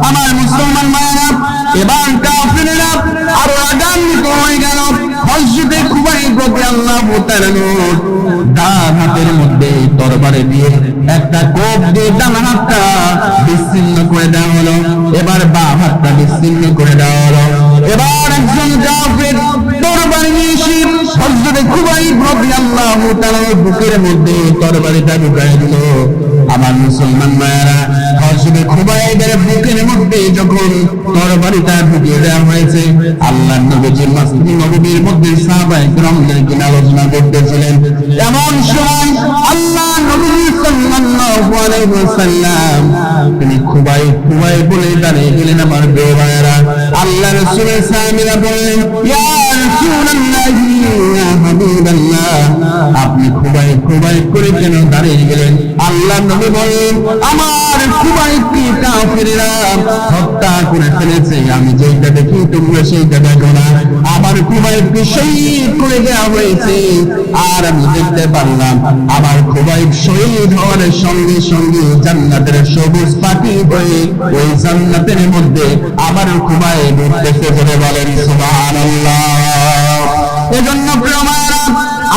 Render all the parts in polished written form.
আমার মুসলমান ভাইরা, এবার কাফিররা আরো আগান্বিত হয়ে গেল। হযরত খুবাইব রাদিয়াল্লাহু তাআলা ডান হাতের মধ্যে তরবারি দিয়ে একটা কোপ দিয়ে ডান হাতটা বিচ্ছিন্ন করে দেওয়া হলো, এবার বাম হাতটা বিচ্ছিন্ন করে দেওয়া হলো। এবার একজন কাফির তরবারি নিয়ে এসে হযরত খুবাইব রাদিয়াল্লাহু তাআলার বুকের মধ্যে তরবারিটা ঢুকায় দিল। আমার মুসলমান ভাইরা, হযরত খুবাইবের বুকের মধ্যে যখন তরবারিটা ঢুকিয়ে দেওয়া হয়েছে, আল্লাহর নবীজির মসজিদে নববীর মধ্যে সাহাবায়ে কিরামদেরকে আলোচনা করতেছিলেন। এমন সময় আল্লাহ নবী সাল্লাল্লাহু আলাইহি ওয়াসাল্লাম তিনি খুবাইব বলে দাঁড়িয়ে গেলেন। আমার প্রিয় ভাইরা, আল্লাহ রাসূলের সাহাবীরা বললেন, ইয়া রাসূলুল্লাহি ইয়া হাবিবাল্লাহ, আপনি খুবাইব করে কেন দাঁড়িয়ে গেলেন? আল্লাহ নবী বললেন, আমার খুবাইবকে কাফিররা হত্যা করে ফেলেছে, আমি যেটা দেখি তোমরা সেইটা দেখো না। আমার খুবাইবকে শহীদ করে দেওয়া হয়েছে, আর আমি দেখতে পারলাম আমার খুবাইব শহীদ হওয়ার সঙ্গে সঙ্গে জান্নাতের সবুজ পাখি হয়ে ওই জান্নাতের মধ্যে আমার খুবাইব উঠতেছে। বলে বলেন সুবহানাল্লাহ। এজন্য প্রিয় ভাইরা,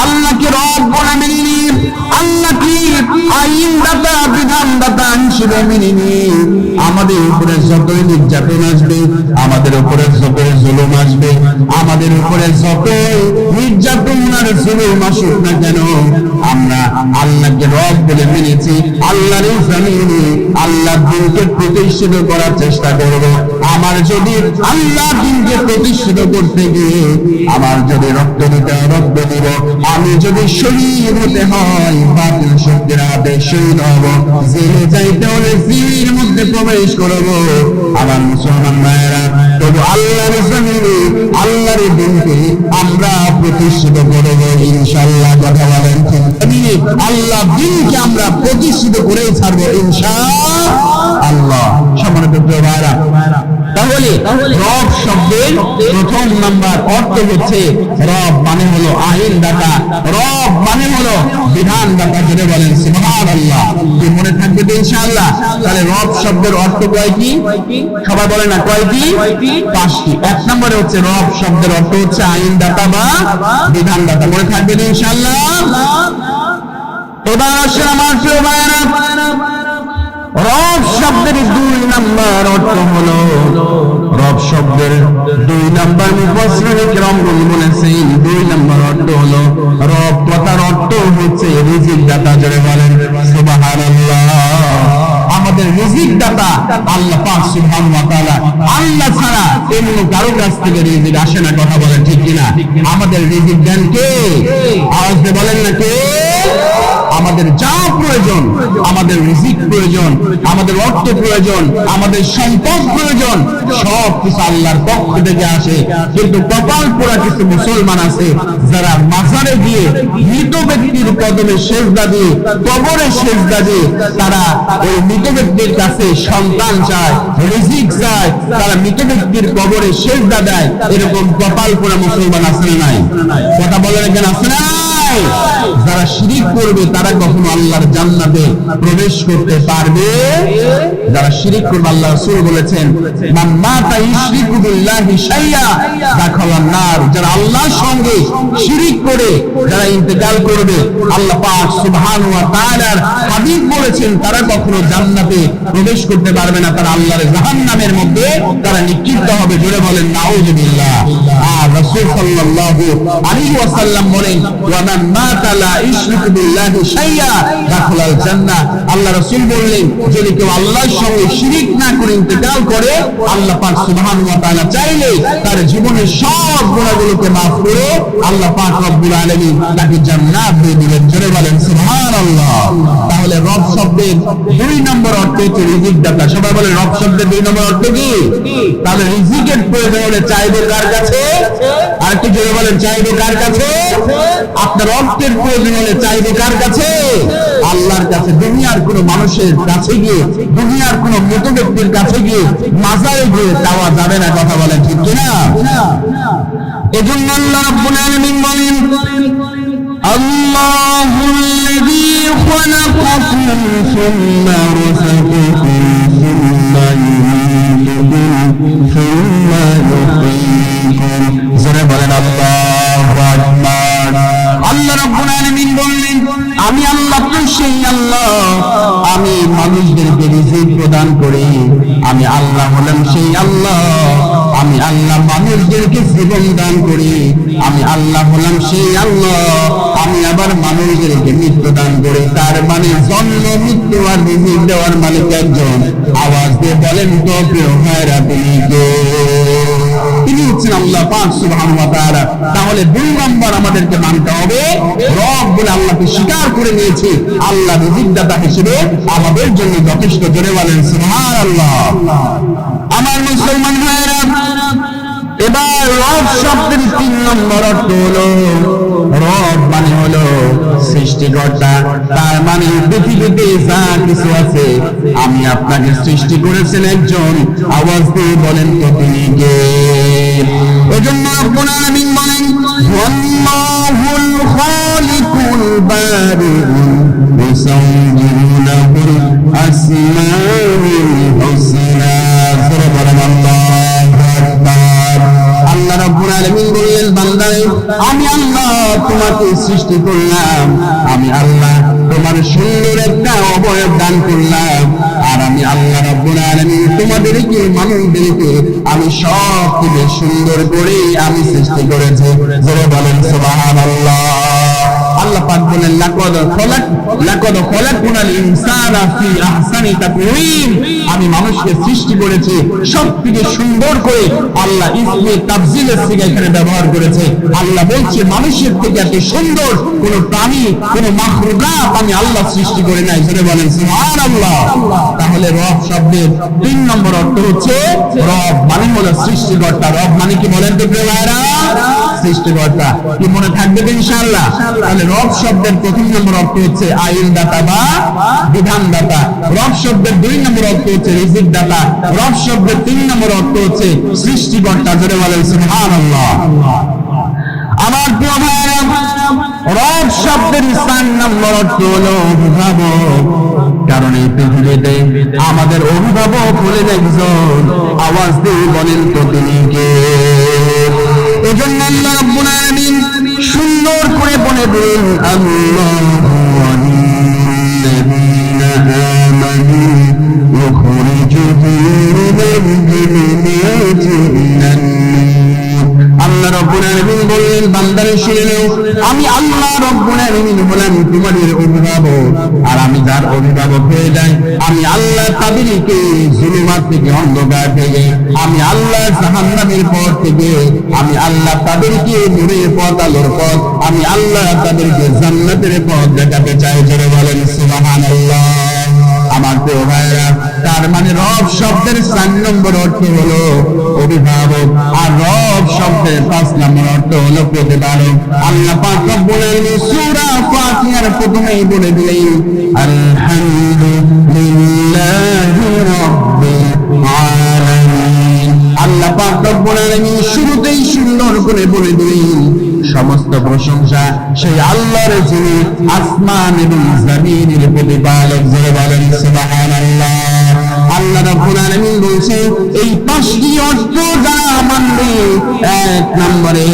আল্লাহকে রব বলে মেনে নিন, আল্লাহকে আইনদাতা বিধানদাতা হিসেবে মেনে নিন। আমাদের উপরে যতই নির্যাতন আসবে, আমাদের উপরে যতই জুলুম আসবে, আমাদের উপরে যতই নির্যাতন আর জুলুম আসুক না কেন, আমরা আল্লাহকে রব বলে মেনেছি। আল্লাহর জমিনে আল্লাহ দিনকে প্রতিষ্ঠিত করার চেষ্টা করব। আমার যদি আল্লাহ দিনকে প্রতিষ্ঠিত করতে গিয়ে আমার যদি রক্ত দিতে রক্ত দিব, আমি যদি শহীদ হতে হয় বাতিল শক্তির হাতে শহীদ হব, জেলে যাইতে হলে জেলের মধ্যে প্রবেশ করব। আমার মুসলমান ভাইয়েরা, তবু আল্লাহর জমিনে আল্লাহর দিনকে আমরা প্রতিষ্ঠিত করব ইনশাআল্লাহ। কথা বলেন, আল্লাহ দিনকে আমরা প্রতিষ্ঠিত করে ছাড়বো ইনশাআল্লাহ। সম্মানিত ভাইয়েরা, তাহলে রব শব্দের প্রথম নাম্বার অর্থ হচ্ছে রব মানে হলো আইনদাতা, রব মানে হলো বিধানদাতা। যেটা বলেন সুবহানাল্লাহ, কি মনে থাকবে তো ইনশাআল্লাহ। তাহলে রব শব্দের অর্থ কয়টি? সবাই বলে না কয়টি? 5টি। এক নম্বরে হচ্ছে রব শব্দের অর্থ হচ্ছে আইনদাতা বা বিধানদাতা। মনে থাকবে তো ইনশাআল্লাহ। এবার আসলে আমার প্রিয় ভাইয়েরা, রব শব্দের 2 নাম্বার অর্থ হলো, রব শব্দের 2 নাম্বার মুফাসসিরিনে কিরামগণ বলেছেন 2 নাম্বার অর্থ হলো রব কথার অর্থ হচ্ছে রিজিক দাতা। জোরে বলেন সুবহানাল্লাহ। আমাদের রিজিক দাতা আল্লাহ পাক সুবহানাহু ওয়া তাআলা। আল্লাহ ছাড়া অন্য কারো কাছ থেকে রিজিক আসে না। কথা বলেন ঠিক কিনা? আমাদের রিজিক দেন কে? আওয়াজ দিয়ে বলেন না কে? আমাদের যা প্রয়োজন, আমাদের রিজিক প্রয়োজন, আমাদের অর্থ প্রয়োজন, আমাদের সম্পদ প্রয়োজন, সব কিছু আল্লাহর পক্ষ থেকে আসে। কিন্তু কপাল পোড়া কিছু মুসলমান আছে যারা মাজারে গিয়ে মৃত ব্যক্তির কদমে সেজদা দিয়ে, কবরে সেজদা দিয়ে তারা ওই মৃত ব্যক্তির কাছে সন্তান চায়, রিজিক চায়, তারা মৃত ব্যক্তির কবরে সেজদা দেয়। এরকম কপাল পোড়া মুসলমান আছে না নাই? কথা বলেন কেন আছে না? যারা শিরিক করবে তারা কখনো আল্লাহর জান্নাতে প্রবেশ করতে পারবে? যারা শিরিক করবে, আল্লাহ রাসূল বলেছেন, মান মাতা ইশরিকু বিল্লাহি শাইয়া দাখালান নার। যারা আল্লাহর সঙ্গে শিরিক করে যারা ইন্তেকাল করবে, আল্লাহ পাক সুবহানাহু ওয়া তাআলার হাবিব বলেছেন তারা কখনো জান্নাতে প্রবেশ করতে পারবে না, তারা আল্লাহর জাহান্নামের মধ্যে তারা নিক্ষিপ্ত হবে। জোরে বলেন নাউযুবিল্লাহ। আর রাসূল সাল্লাল্লাহু আলাইহি ওয়াসাল্লাম বলেন, ওয়া মান মাতা লা ইশরিকু বিল্লাহি শাইয়া দাখালাল জান্নাহ। আল্লাহ রাসূল বললেন, যদি কেউ আল্লাহর সঙ্গে শিরিক না করে ইন্তেকাল করে, আল্লাহ পাক সুবহানাহু ওয়া তাআলা চাইলে তার জীবনের সব গুনাহগুলোকে maaf করে আল্লাহ পাক রব্বুল আলামিন তাকে জান্নাত দিয়ে দিবেন। জোরে বলেন সুবহানাল্লাহ। তাহলে রব শব্দের 2 নম্বর অর্থ হচ্ছে রিজিক দাতা। সবাই বলে রব শব্দের 2 নম্বর অর্থ কি? তাহলে রিজিকের প্রয়োজন হলে চাইবে কার কাছে? আর কি জোরে বলেন, চাইবে কার কাছে? আপনার অর্থের প্রয়োজন হলে চাইবে কার কাছে? আল্লাহর কাছে। দুনিয়ার কোন মানুষের কাছে গিয়ে, দুনিয়ার কোন মৃত ব্যক্তির কাছে গিয়ে, মাজারে গিয়ে চাওয়া যাবে না। কথা বলেন ঠিক কিনা? এজন্য আল্লাহ রাব্বুল আলামিন বলেন, আল্লাহুল্লাযী খালাকাকুম সুম্মা রাযাকাকুম সুম্মা আমি আল্লাহ হলাম সেই আল্লাহ, আমি আল্লাহ মানুষদেরকে জীবন দান করি, আমি আল্লাহ হলাম সেই আল্লাহ, আমি আবার মানুষদেরকে মৃত্যু দান করি। তার মানে জন্ম মৃত্যু আর রিজিক দেওয়ার মালিক একজন। আওয়াজ দিয়ে বলেন তো প্রিয় ভাইরা তিনি কে? তিনি হচ্ছেন আল্লাহ পাক সুবহানাহু ওয়া তাআলা। তাহলে 2 নম্বর আমাদেরকে মানতে হবে, রব বলে আল্লাহকে স্বীকার করে নিয়েছি, আল্লাহ রিজিকদাতা হিসেবে আমাদের জন্য যথেষ্ট। জোরে বলেন সুবহানাল্লাহ। আমার মুসলমান ভাইরা, এবার রব শব্দের 3 নম্বর অর্থ হলো, রব মানে হলো সৃষ্টিকর্তা। তার মানে পৃথিবীতে যা কিছু আছে আমি আপনাকে সৃষ্টি করেছেন একজন। আওয়াজ দিয়ে বলেন তো তিনি কে? এজন্য রব্বুল আলামিন বলেন, আল্লাহুল খালিকুল বারিউল মুসাউওয়িরু লাহুল আসমাউল হুসনা। আল্লাহ রাব্বুল আলামিন বলেন, বান্দারে আমি আল্লাহ তোমাকে সৃষ্টি করলাম, আমি আল্লাহ তোমার সুন্দর একটা অবয়ব দান করলাম, আর আমি আল্লাহ রাব্বুল আলামিন তোমাদেরকে মানুষদেরকে আমি সব থেকে সুন্দর করে আমি সৃষ্টি করেছি। জোরে বলেন সুবহানাল্লাহ। আল্লাহ পাক বলেন, লাকাদ খলাকনাল ইনসানা ফি আহসানি তাকওয়িম। আমি মানুষকে সৃষ্টি করেছি সব থেকে সুন্দর করে। আল্লাহ ইসমে তাফজিলের সিগা এখানে ব্যবহার করেছে। আল্লাহ বলছে মানুষের থেকে এত সুন্দর কোন প্রাণী, কোন মাখলুকাত আমি আল্লাহ সৃষ্টি করে নাই। জোরে বলেন সুবহানাল্লাহ। তাহলে রব শব্দের 3 নম্বর অর্থ হচ্ছে, রব মানে হলো সৃষ্টিকর্তা। রব মানে কি বলেন তো প্রিয় ভাইরা? সৃষ্টিকর্তা। কি মনে থাকবে ইনশাআল্লাহ? তাহলে রব শব্দের 1 নম্বর অর্থ হচ্ছে আইনদাতা বা বিধানদাতা। রব শব্দের 2 নম্বর অর্থ হচ্ছে রিজিক দাতা। রব শব্দের 3 নম্বর অর্থ হচ্ছে সৃষ্টিকর্তা। জোরে বলেন সুবহানাল্লাহ। আমার প্রিয় ভাইরা, রব শব্দের 4 নম্বর অর্থ হলো অভিভাবক। কারণ এই পৃথিবীতে আমাদের অভিভাবক হলেন একজন। আওয়াজ দিয়ে বলেন তো তিনি কে? এজন্য আল্লাহ রাব্বুল আলামিন সুন্দর করে বলে দিলেন, আল্লাহু ওয়াল্লাযীনা আমানু ইখরিজুহুম মিনাল যুনুতি ইলান নূর। আল্লাহ রাব্বুল আলামিন বললেন, বান্দারে শুনে নাও, আমি আল্লাহ রাব্বুল আলামিন হলাম তোমাদের অভিভাবক। আর আমি যার অভিভাবক হয়ে যাই, আমি আল্লাহ তাদেরকে জুলুমাত থেকে, অন্ধকার থেকে, আমি আল্লাহ জাহান্নামের পথ থেকে, আমি আল্লাহ তাদেরকে নূরের পথ, আলোর পথ, আমি আল্লাহ তাদেরকে জান্নাতের পথ দেখাতে চাই। জোরে বলেন সুবহানাল্লাহ। আমার প্রিয় ভাইরা, তার মানে রব শব্দের 4 নম্বর অর্থ হলো অভিভাবক, আর রব শব্দের 5 নম্বর অর্থ হলো প্রতিপালক। আল্লাহ পাক রব্বুল আলামিন সূরা ফাতিহার প্রথমেই বলে দিলেন, আলহামদুলিল্লাহি রাব্বিল আলামিন। আল্লাহ পাক রব্বুল আলামিন শুরুতেই সুন্দর করে বলে দিলেন, সমস্ত প্রশংসা সেই আল্লাহর যিনি আসমান এবং জমিনের প্রতিপালক। জোরে বলেন সুবহানাল্লাহ। আল্লাহ রাব্বুল আলামিন বলেছেন, এই 5টি অর্থ যারা মানবে, 1 নম্বরে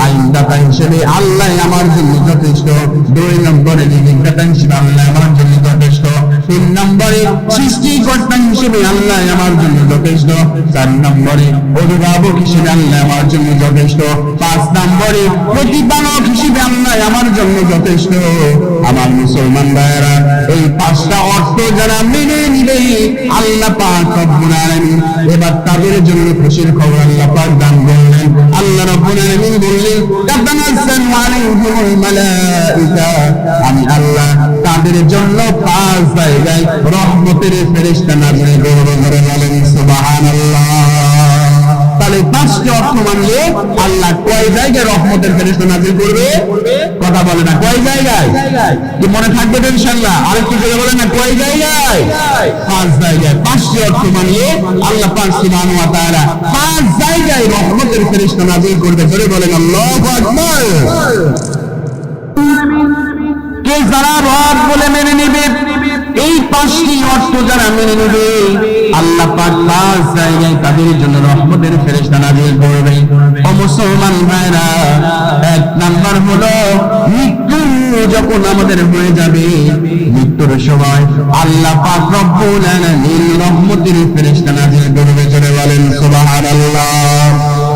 আইনদাতা হিসেবে আল্লাহ আমার জন্য যথেষ্ট, 2 নম্বরে রিজিকদাতা হিসেবে আল্লাহ আমার জন্য যথেষ্ট, 3 নম্বরে সৃষ্টিকর্তা হিসেবে আল্লাহ আমার জন্য যথেষ্ট, 4 নম্বরে অভিভাবক হিসেবে আল্লাহ আমার জন্য যথেষ্ট, 5 নম্বরে প্রতিপালক হিসেবে আল্লাহ আমার জন্য যথেষ্ট। আমার মুসলমান ভাইয়েরা, এই 5টা অর্থ যারা মেনে নিবে, আল্লাহ পাক রব্বুল আলামিন এবার তাদের জন্য খুশির খবর আল্লাহ পাক দান করলেন। আল্লাহ রব্বুল আলামিন বললেন, তাতানাজ্জালু আলাইহিমুল মালায়েকা। আমি আল্লাহ তাদের জন্য 5 জায়গায় রহমতের ফেরেশতা নাযিল করব। বলেন সুবহানাল্লাহ। তাহলে 5টি অর্থ মানলে আল্লাহ কয় জায়গায় রহমতের ফেরেশতা নাযিল করবে? কথা বলে না, কয় জায়গায়? কি মনে থাকবে তো ইনশাআল্লাহ? আরেকটু জোরে বলেন না, কয় জায়গায়? 5 জায়গায়। 5টি অর্থ মানলে আল্লাহ পাক সুবহানাহু ওয়া তাআলা 5 জায়গায় রহমতের ফেরেশতা নাযিল করবে। জোরে বলেন আল্লাহু আকবার। কে যারা রব বলে মেনে নেবে, এই 5টি অর্থ যারা মেনে নেবে, আল্লাহ পাক 5 জায়গায় তাদের জন্য রহমতের ফেরেশতা নাযিল করবে। ও মুসলমান ভাইরা, 1 নাম্বার হলো মৃত্যুর যখন আমাদের হয়ে যাবে, মৃত্যুর সময় আল্লাহ পাক রব্বুল আলামিন রহমতের ফেরেশতা নাযিল করবে। জোরে বলেন সুবহানাল্লাহ।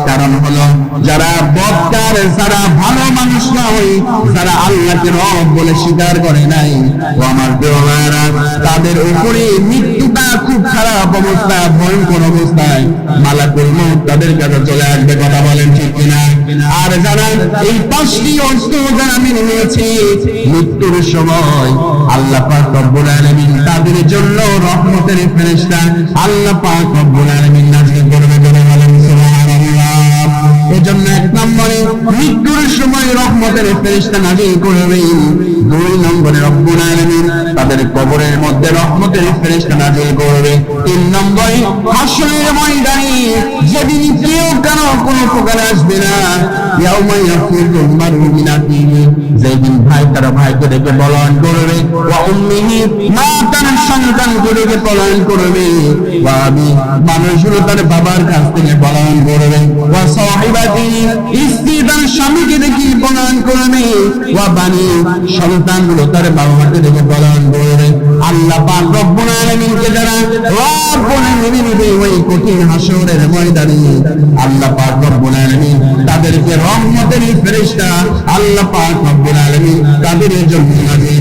কারণ হলো যারা বদকার, যারা ভালো মানুষ নয়, যারা আল্লাহকে রব বলে স্বীকার করে নাই, ও আমার প্রিয়রা, তাদের উপরে মৃত্যুটা খুব খারাপ অবস্থা, ভয়ঙ্কর অবস্থায় মালাকুল মউত তাদের কাছে চলে আসবে। কথা বলেন ঠিক কিনা? আর যারা এই 5টি অস্ত্র যারা মেনে নিয়েছে, মৃত্যুর সময় আল্লাহ পাক রব্বুল আলামিন তাদের জন্য রহমতের ফেরেশতা আল্লাহ পাক রব্বুল আলামিন নাযিল করবে। জোরে বলেন সুবহানাল্লাহ। এজন্য 1 নম্বরে মৃত্যুর সময় রহমতের ফেরেশতা নাযিল করবেন। 2 নম্বরে রব্বুল আলামিন তাদের কবরের মধ্যে রহমতের ফেরেশতা নাযিল করবে। 3 নম্বরে হাসরের ময়দানে যেদিন কেউ কারো কোনো প্রকার আসবে না, ইয়াউমা ইয়াফিরুল মারউ মিন আখিহি, যেদিন ভাই তার ভাইকে দেখে পলায়ন করবে, ওয়া উম্মিহি, মা তার সন্তানকে দেখে পলায়ন করবে, ওয়া আবি, মানুষগুলো তার বাবার কাছ থেকে পলায়ন করবে, ওয়া সাহিবাতিহি, স্ত্রী তার স্বামীকে দেখে পলায়ন করবে, ওয়া বানি, সন্তানগুলো তার বাবা মাকে দেখে পলায়ন করবে। আল্লাহ পাক রব্বুল আলামিনকে যারা রব বলে মেনে নিবে ওই কঠিন হাসরের ময়দানে, আল্লাহ পাক রব্বুল আলামিন তাদেরকে রহমতের ফেরেশতা আল্লাহ পাক রব্বুল আলামিন তাদের জন্য নাযিল